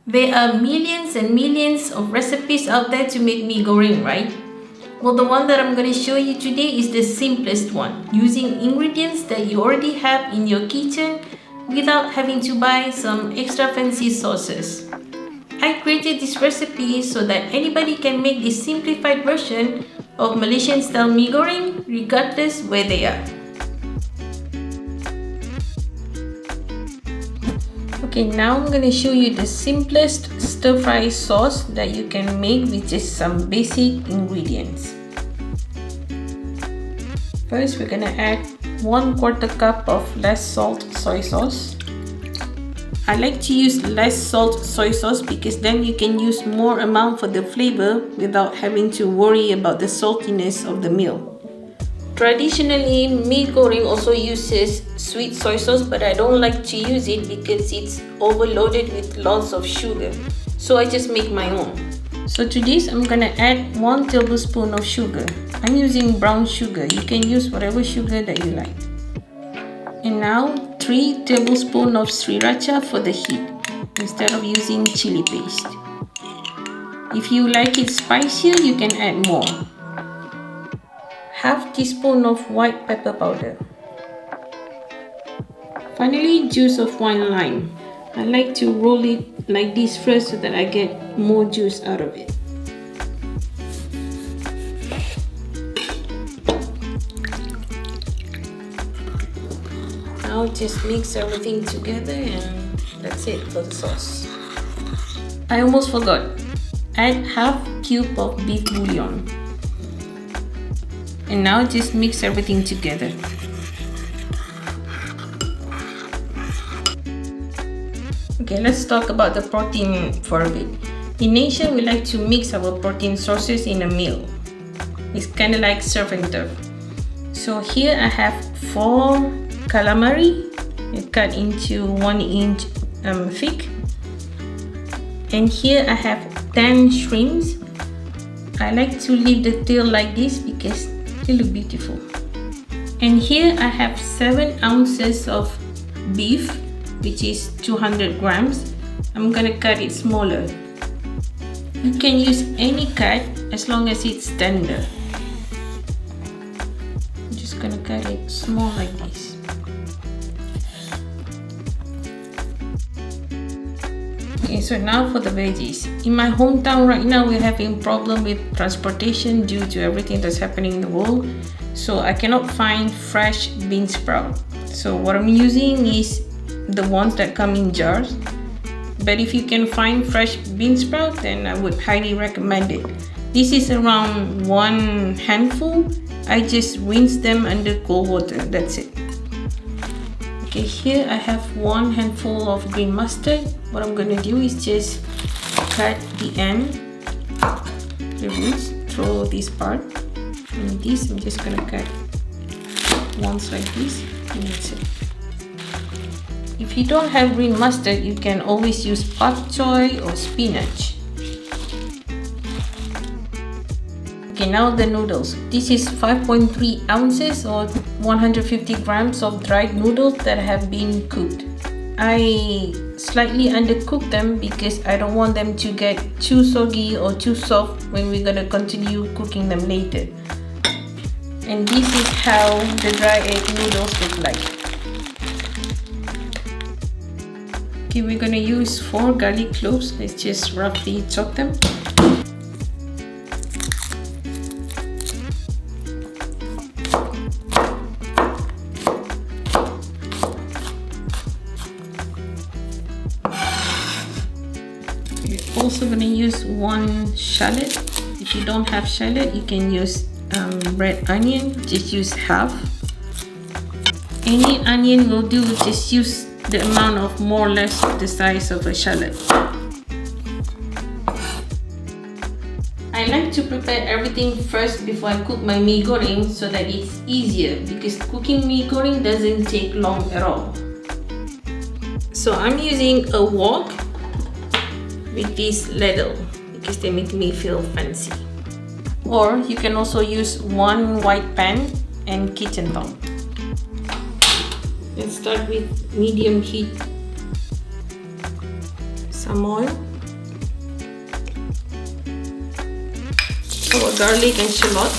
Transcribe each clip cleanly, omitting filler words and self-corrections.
There are millions and millions of recipes out there to make mee goreng, right? Well, the one that I'm going to show you today is the simplest one, using ingredients that you already have in your kitchen without having to buy some extra fancy sauces. I created this recipe so that anybody can make this simplified version of Malaysian style mee goreng regardless where they are. Okay, now I'm going to show you the simplest stir-fry sauce that you can make with just some basic ingredients. First, we're going to add 1/4 cup of less salt soy sauce. I like to use less salt soy sauce because then you can use more amount for the flavor without having to worry about the saltiness of the meal. Traditionally, mee goreng also uses sweet soy sauce, but I don't like to use it because it's overloaded with lots of sugar. So I just make my own. So to this, I'm gonna add 1 tablespoon of sugar. I'm using brown sugar. You can use whatever sugar that you like. And now 3 tablespoons of sriracha for the heat instead of using chili paste. If you like it spicier, you can add more. Half teaspoon of white pepper powder. Finally, juice of 1 lime. I like to roll it like this first so that I get more juice out of it. Now just mix everything together and that's it for the sauce. I almost forgot. Add half cube of beef bouillon. And now just mix everything together. Okay, let's talk about the protein for a bit. In Asia, we like to mix our protein sources in a meal. It's kind of like surf and turf. So here I have 4 calamari cut into 1-inch thick. And here I have 10 shrimps. I like to leave the tail like this because they look beautiful. And here I have 7 ounces of beef, which is 200 grams. I'm gonna cut it smaller. You can use any cut as long as it's tender. I'm just gonna cut it small like this. Okay, so now for the veggies. In my hometown right now, we're having problem with transportation due to everything that's happening in the world. So I cannot find fresh bean sprout. So what I'm using is the ones that come in jars. But if you can find fresh bean sprout, then I would highly recommend it. This is around 1 handful. I just rinse them under cold water. That's it. Okay, here I have 1 handful of green mustard. What I'm gonna do is just cut the end, the roots, throw this part, and this I'm just gonna cut once like this, and that's it. If you don't have green mustard, you can always use pak choy or spinach. Okay, now the noodles. This is 5.3 ounces or 150 grams of dried noodles that have been cooked. I slightly undercooked them because I don't want them to get too soggy or too soft when we're gonna continue cooking them later. And this is how the dry egg noodles look like. Okay, we're gonna use 4 garlic cloves. Let's just roughly chop them. We're also going to use 1 shallot. If you don't have shallot, you can use red onion. Just use half. Any onion will do. Just use the amount of more or less the size of a shallot. I like to prepare everything first before I cook my mee goreng so that it's easier, because cooking mee goreng doesn't take long at all. So I'm using a wok with this ladle because they make me feel fancy. Or you can also use 1 white pan and kitchen towel. Let's start with medium heat. Some oil. our garlic and shallot.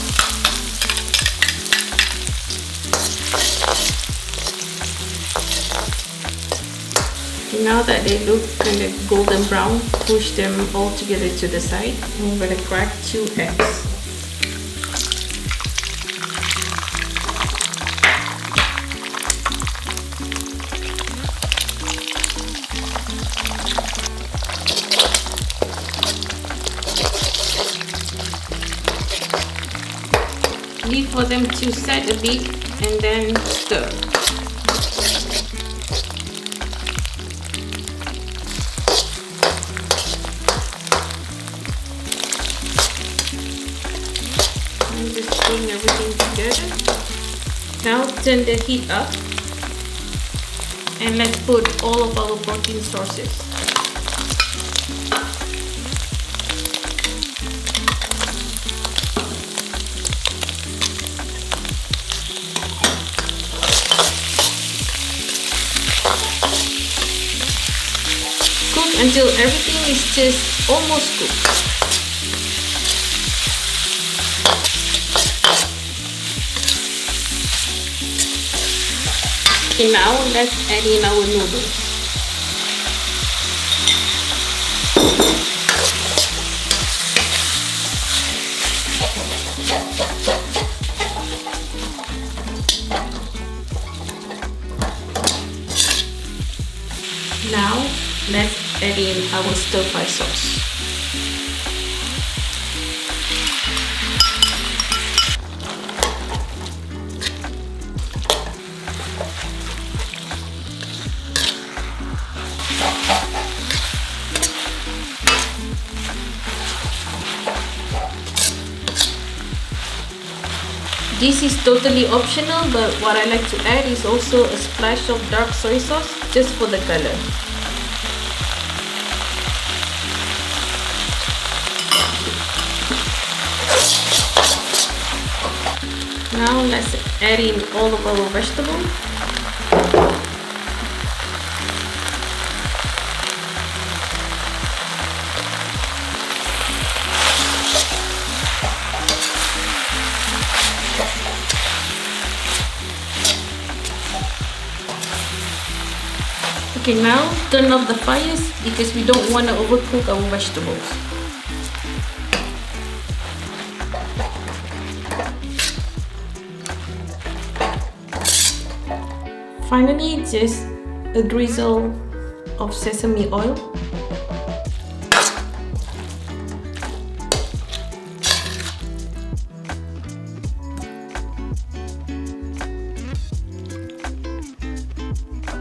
Now that they look kind of golden brown, push them all together to the side. And we're gonna crack 2 eggs. Leave for them to set a bit and then stir. And just bring everything together. Now turn the heat up and let's put all of our protein sources. Cook until everything is just almost cooked. Okay, now let's add in our noodles. Now let's add in our stir-fry sauce. This is totally optional, but what I like to add is also a splash of dark soy sauce just for the color. Now let's add in all of our vegetables. Okay, now turn off the fires because we don't want to overcook our vegetables. Finally, just a drizzle of sesame oil.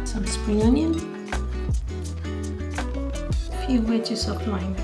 Some spring onion. A few wedges of lime.